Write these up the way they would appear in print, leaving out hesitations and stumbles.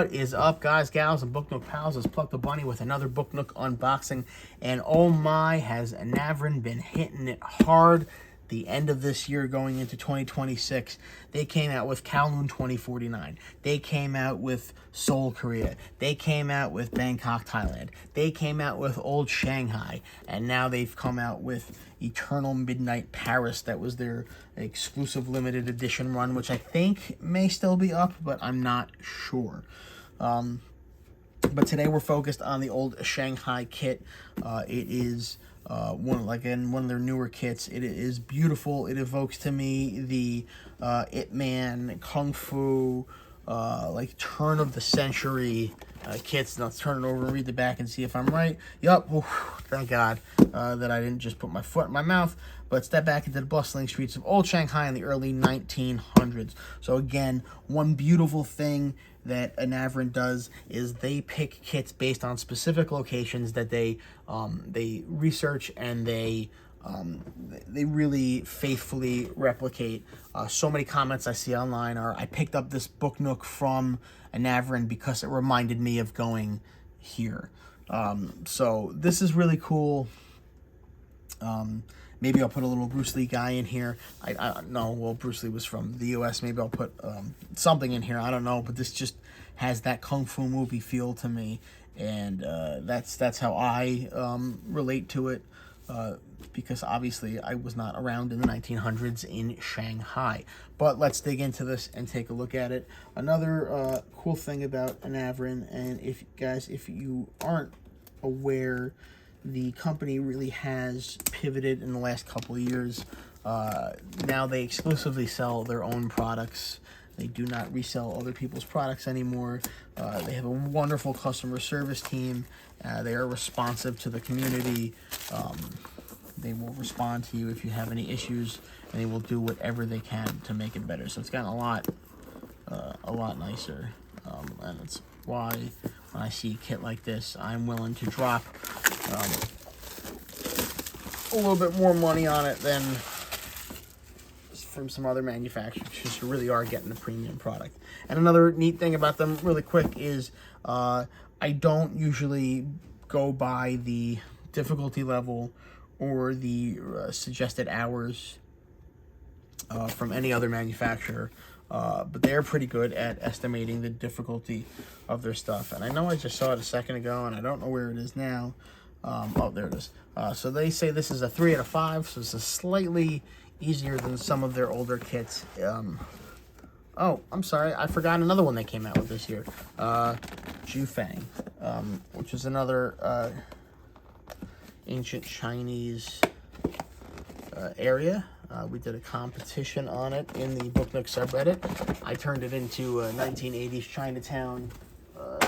What is up, guys, gals, and Book Nook Pals? It's Pluck the Bunny with another Book Nook unboxing. And oh my, has Anavrin been hitting it hard the end of this year going into 2026. They came out with Kowloon 2049. They came out with Seoul, Korea. They came out with Bangkok, Thailand. They came out with Old Shanghai. And now they've come out with Eternal Midnight Paris. That was their exclusive limited edition run, which I think may still be up, but I'm not sure. But today we're focused on the Old Shanghai kit. It is one of their newer kits. It is beautiful. It evokes to me the Ip Man, Kung Fu, like turn of the century kits. Now let's turn it over and read the back and see if I'm right. Yup. Oh, thank God that I didn't just put my foot in my mouth. But step back into the bustling streets of Old Shanghai in the early 1900s. So again, one beautiful thing that Anavrin does is they pick kits based on specific locations that they research, and they really faithfully replicate. So many comments I see online are, I picked up this Book Nook from Anavrin because it reminded me of going here. So this is really cool. Maybe I'll put a little Bruce Lee guy in here. I no, well, Bruce Lee was from the U.S. Maybe I'll put something in here. I don't know, but this just has that Kung Fu movie feel to me, and that's how I relate to it, because obviously I was not around in the 1900s in Shanghai. But let's dig into this and take a look at it. Another cool thing about Anavrin, and if you aren't aware, the company really has pivoted in the last couple of years. Now they exclusively sell their own products. They do not resell other people's products anymore. They have a wonderful customer service team. They are responsive to the community. They will respond to you if you have any issues, and they will do whatever they can to make it better. So it's gotten a lot nicer, and it's why when I see a kit like this, I'm willing to drop a little bit more money on it than from some other manufacturers, because you really are getting a premium product. And another neat thing about them, really quick, is I don't usually go by the difficulty level or the suggested hours from any other manufacturer. But they're pretty good at estimating the difficulty of their stuff. And I know I just saw it a second ago, and I don't know where it is now. Oh, there it is. So they say this is a 3 out of 5, so it's a slightly easier than some of their older kits. Oh, I'm sorry, I forgot another one they came out with this year. Jufang, which is another ancient Chinese area. We did a competition on it in the Book Nook subreddit. I turned it into a 1980s Chinatown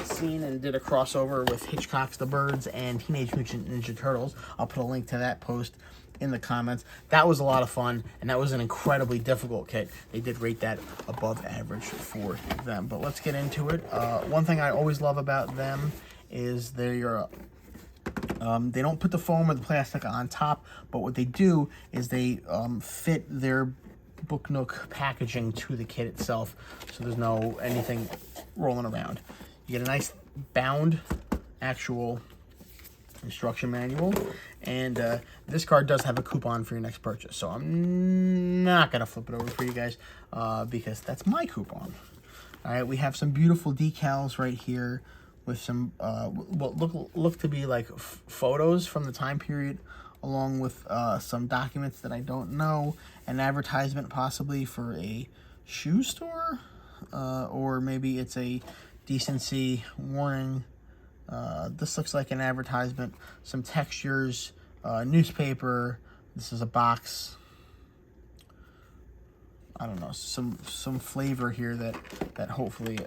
scene and did a crossover with Hitchcock's The Birds and Teenage Mutant Ninja Turtles. I'll put a link to that post in the comments. That was a lot of fun, and that was an incredibly difficult kit. They did rate that above average for them. But let's get into it. One thing I always love about them is they don't put the foam or the plastic on top, but what they do is they fit their Book Nook packaging to the kit itself, so there's no anything rolling around. You get a nice bound actual instruction manual, and this card does have a coupon for your next purchase, so I'm not gonna flip it over for you guys because that's my coupon. All right, we have some beautiful decals right here with some what look to be like photos from the time period, along with some documents that I don't know, an advertisement possibly for a shoe store, or maybe it's a decency warning. This looks like an advertisement, some textures, newspaper. This is a box. I don't know, some flavor here that hopefully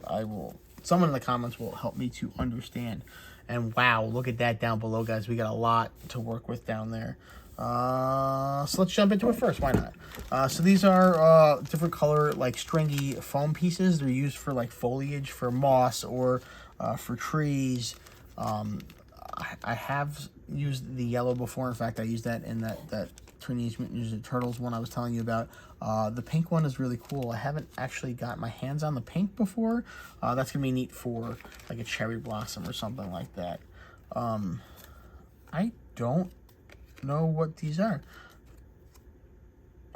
someone in the comments will help me to understand. And wow, look at that down below, guys. We got a lot to work with down there. So let's jump into it first. Why not? So these are different color, like stringy foam pieces. They're used for like foliage, for moss, or for trees. I have used the yellow before. In fact, I used that in that Teenage Mutant Ninja Turtles one I was telling you about. The pink one is really cool. I haven't actually got my hands on the pink before. That's going to be neat for like a cherry blossom or something like that. I don't know what these are.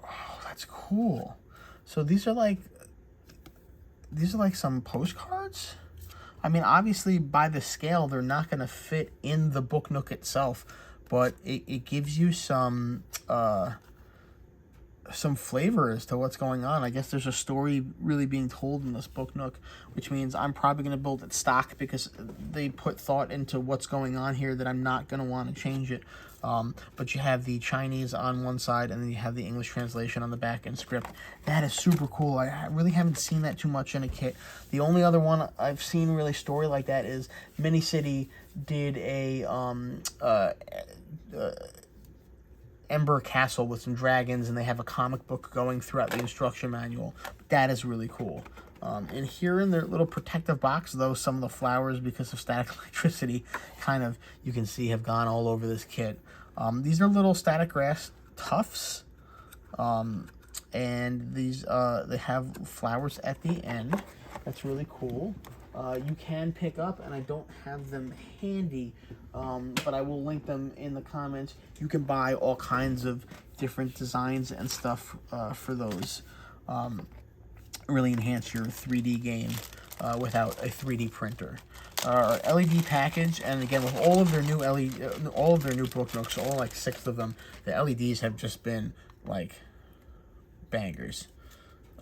Oh, that's cool. So these are like some postcards. I mean, obviously by the scale, they're not going to fit in the Book Nook itself, but it gives you some flavor as to what's going on. I guess there's a story really being told in this Book Nook, which means I'm probably going to build it stock because they put thought into what's going on here that I'm not going to want to change it. But you have the Chinese on one side, and then you have the English translation on the back and script. That is super cool. I really haven't seen that too much in a kit. The only other one I've seen really story like that is Mini City did a Ember Castle with some dragons, and they have a comic book going throughout the instruction manual. That is really cool. And here in their little protective box, though, some of the flowers, because of static electricity, kind of, you can see, have gone all over this kit. These are little static grass tufts, and these they have flowers at the end. That's really cool. You can pick up, and I don't have them handy, but I will link them in the comments. You can buy all kinds of different designs and stuff for those. Really enhance your 3D game without a 3D printer. LED package, and again with all of their new Book Nooks, all like 6 of them, the LEDs have just been like bangers.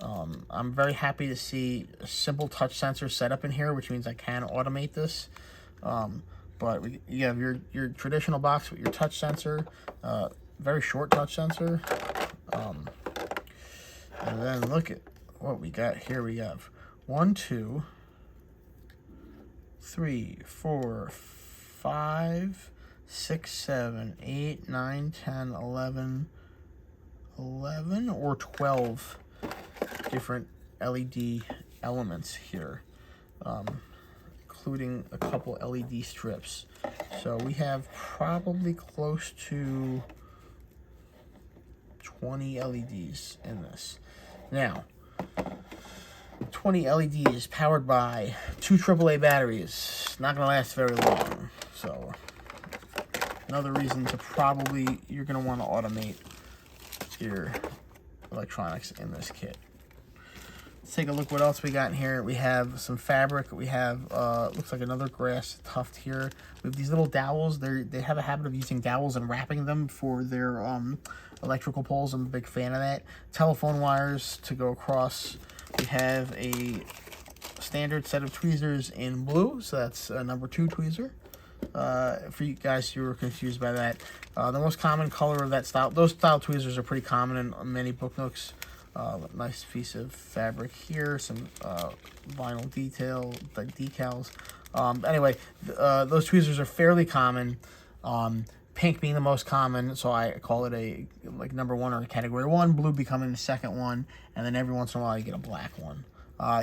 I'm very happy to see a simple touch sensor setup in here, which means I can automate this. But you have your traditional box with your touch sensor, very short touch sensor, and then look at what we got here. We have 1, 2, 3, 4, 5, 6, 7, 8, 9, 10, 11 or 12 different LED elements here, including a couple LED strips. So we have probably close to 20 LEDs in this. Now, 20 LEDs powered by 2 AAA batteries. Not going to last very long. So, another reason to probably, you're going to want to automate your electronics in this kit. Let's take a look what else we got in here. We have some fabric. We have, looks like another grass tuft here. We have these little dowels. They have a habit of using dowels and wrapping them for their electrical poles. I'm a big fan of that. Telephone wires to go across. We have a standard set of tweezers in blue, so that's a number 2 tweezer. For you guys who were confused by that, the most common color of that style, those style tweezers are pretty common in many Book Nooks. Nice piece of fabric here, some vinyl decals. Anyway, those tweezers are fairly common. Pink being the most common, so I call it a number 1 or a category 1. Blue becoming the second one, and then every once in a while you get a black one.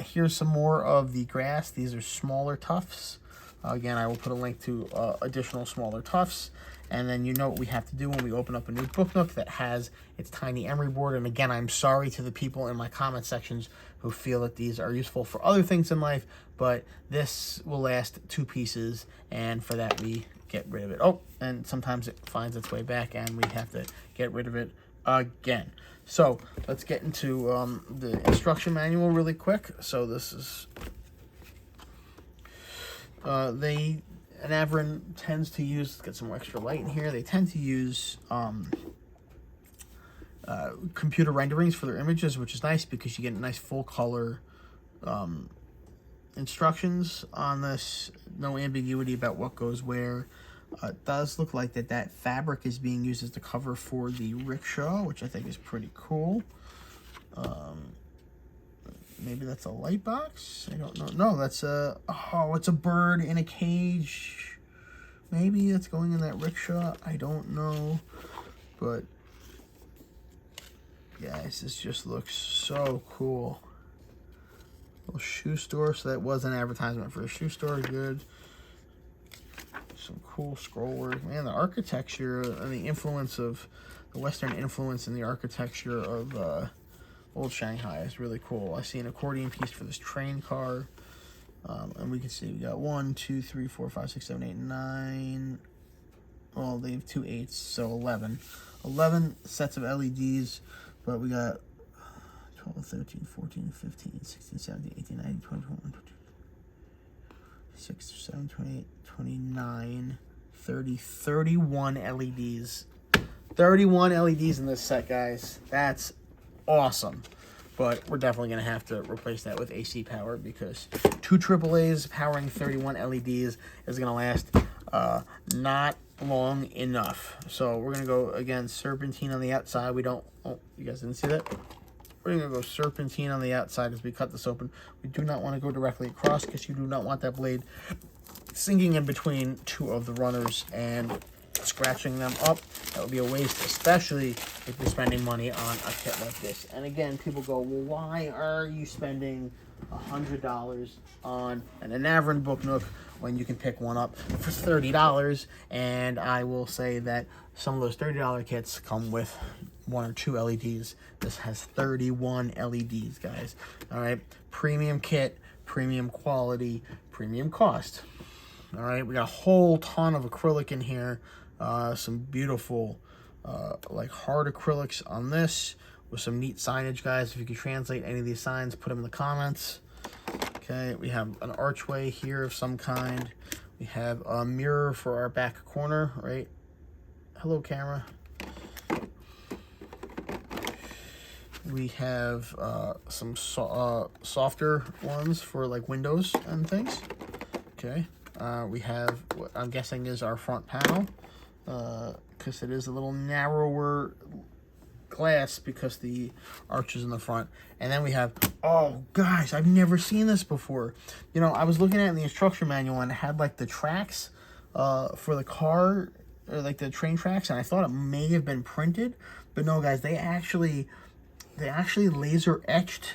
Here's some more of the grass. These are smaller tufts. Again, I will put a link to additional smaller tufts. And then you know what we have to do when we open up a new Book Nook that has its tiny emery board. And again, I'm sorry to the people in my comment sections who feel that these are useful for other things in life, but this will last 2 pieces, and for that we get rid of it. Oh, and sometimes it finds its way back and we have to get rid of it again. So let's get into the instruction manual really quick. So this is, Anavrin tends to use, let's get some extra light in here, they tend to use computer renderings for their images, which is nice because you get nice full color instructions on this. No ambiguity about what goes where. It does look like that fabric is being used as the cover for the rickshaw, which I think is pretty cool. Maybe that's a light box? I don't know. No, that's it's a bird in a cage. Maybe it's going in that rickshaw. I don't know. But, guys, this just looks so cool. Little shoe store. So that was an advertisement for a shoe store. Good. Some cool scroll work. Man, the architecture and the influence of the Western influence in the architecture of Old Shanghai is really cool. I see an accordion piece for this train car. And we can see we got 1, 2, 3, 4, 5, 6, 7, 8, 9. Well, they have 2 8s, so 11. 11 sets of LEDs, but we got 12, 13, 14, 15, 16, 17, 18, 19, 20, 21, 22, 6, 7, 28, 29, 30, 31 LEDs. 31 LEDs in this set, guys. That's awesome. But we're definitely going to have to replace that with AC power because 2 AAAs powering 31 LEDs is going to last not long enough. So we're going to go, again, serpentine on the outside. We don't... Oh, you guys didn't see that? We're going to go serpentine on the outside as we cut this open. We do not want to go directly across because you do not want that blade sinking in between 2 of the runners and scratching them up. That would be a waste, especially if you're spending money on a kit like this. And again, people go, well, why are you spending $100 on an Anavrin Book Nook when you can pick one up for $30? And I will say that some of those $30 kits come with 1 or 2 LEDs. This has 31 LEDs, guys. All right, premium kit, premium quality, premium cost. All right, we got a whole ton of acrylic in here. Some beautiful, like hard acrylics on this with some neat signage, guys. If you could translate any of these signs, put them in the comments. Okay, we have an archway here of some kind. We have a mirror for our back corner, right? Hello, camera. We have some softer ones for like windows and things. Okay, we have what I'm guessing is our front panel. Because it is a little narrower glass because the arch is in the front. And then we have, oh guys, I've never seen this before. You know, I was looking at it in the instruction manual and it had like the tracks for the car, or like the train tracks, and I thought it may have been printed, but no, guys, they actually laser etched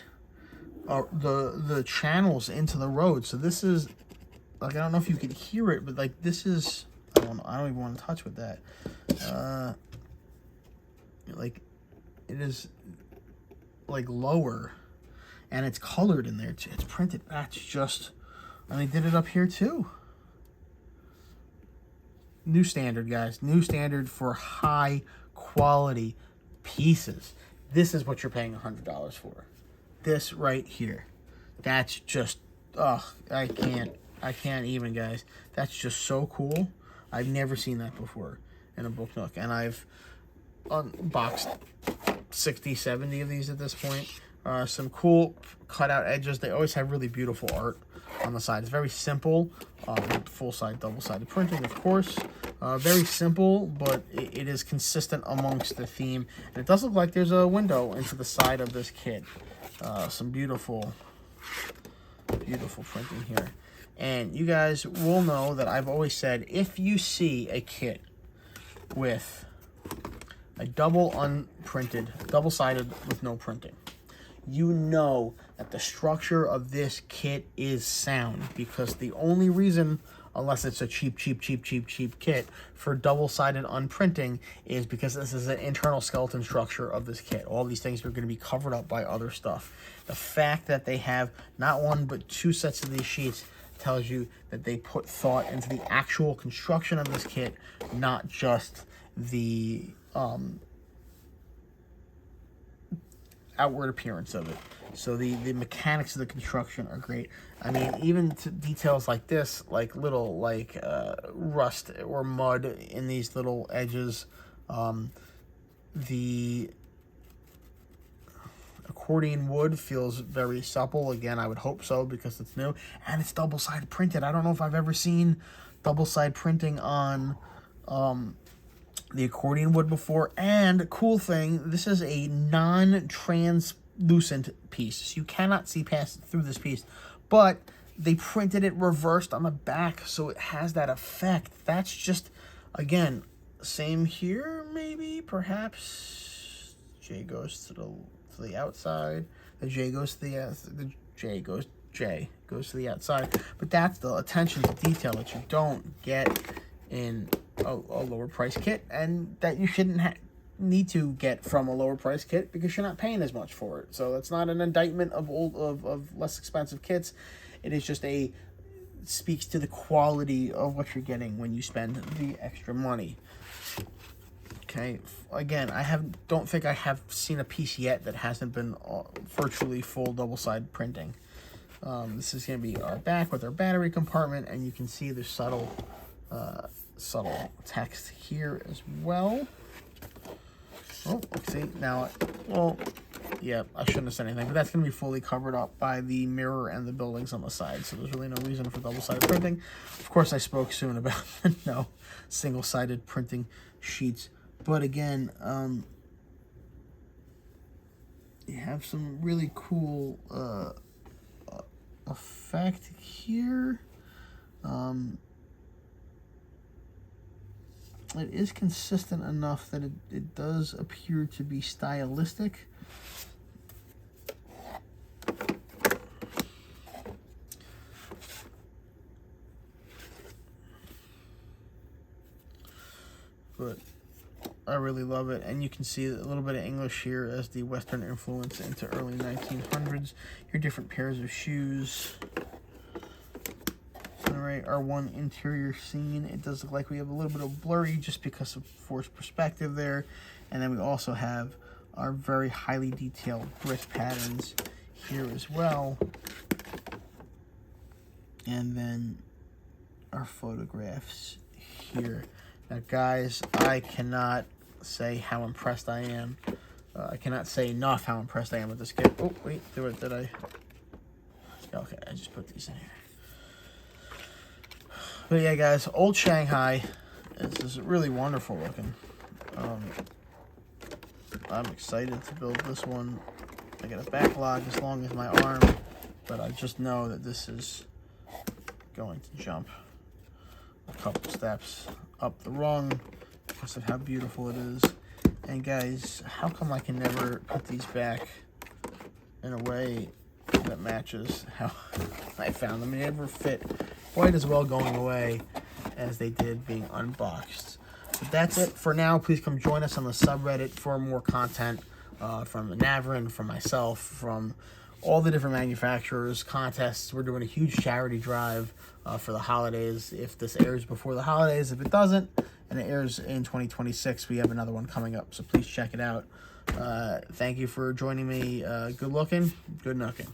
the channels into the road. So this is like, I don't know if you could hear it, but like this is, I don't even want to touch with that. Like, it is like lower, and it's colored in there. It's printed. That's just, and they did it up here too. New standard, guys. New standard for high quality pieces. This is what you're paying $100 for. This right here. That's just, I can't even, guys. That's just so cool. I've never seen that before in a Book Nook, and I've unboxed 60, 70 of these at this point. Some cool cutout edges. They always have really beautiful art on the side. It's very simple, full-side, double-sided printing, of course. Very simple, but it is consistent amongst the theme. And it does look like there's a window into the side of this kit. Some beautiful, beautiful printing here. And you guys will know that I've always said, if you see a kit with a double-sided with no printing, you know that the structure of this kit is sound, because the only reason, unless it's a cheap kit for double-sided unprinting, is because this is an internal skeleton structure of this kit. All these things are going to be covered up by other stuff. The fact that they have not 1 but 2 sets of these sheets tells you that they put thought into the actual construction of this kit, not just the outward appearance of it. So the mechanics of the construction are great. I mean, even to details like this, like little rust or mud in these little edges. The accordion wood feels very supple. Again, I would hope so because it's new. And it's double-sided printed. I don't know if I've ever seen double-side printing on the accordion wood before. And cool thing, this is a non-translucent piece. So you cannot see past through this piece. But they printed it reversed on the back, so it has that effect. That's just, again, same here, maybe, perhaps. J goes to the outside. The J goes to the J goes to the outside. But that's the attention to detail that you don't get in a lower price kit, and that you shouldn't need to get from a lower price kit because you're not paying as much for it. So that's not an indictment of less expensive kits. It is just speaks to the quality of what you're getting when you spend the extra money. Okay, again, don't think I have seen a piece yet that hasn't been virtually full double-sided printing. This is going to be our back with our battery compartment, and you can see the subtle text here as well. Oh, see, now, well, yeah, I shouldn't have said anything, but that's going to be fully covered up by the mirror and the buildings on the side, so there's really no reason for double-sided printing. Of course, I spoke soon about no single-sided printing sheets. But again, you have some really cool effect here. It is consistent enough that it does appear to be stylistic. But I really love it, and you can see a little bit of English here as the Western influence into early 1900s. Your different pairs of shoes. All right, our one interior scene. It does look like we have a little bit of blurry just because of forced perspective there. And then we also have our very highly detailed wrist patterns here as well. And then our photographs here. Now, guys, I cannot say how impressed I am. I cannot say enough how impressed I am with this kit. Oh, wait, did I? Okay, I just put these in here. But yeah, guys, Old Shanghai is really wonderful looking. I'm excited to build this one. I got a backlog as long as my arm, but I just know that this is going to jump a couple steps up the rung because of how beautiful it is. And guys, how come I can never put these back in a way that matches how I found them? They never fit quite as well going away as they did being unboxed. But that's it for now. Please come join us on the subreddit for more content from Anavrin, from myself, from all the different manufacturers, contests. We're doing a huge charity drive for the holidays. If this airs before the holidays, if it doesn't, and it airs in 2026, we have another one coming up. So please check it out. Thank you for joining me. Good looking, good nooking.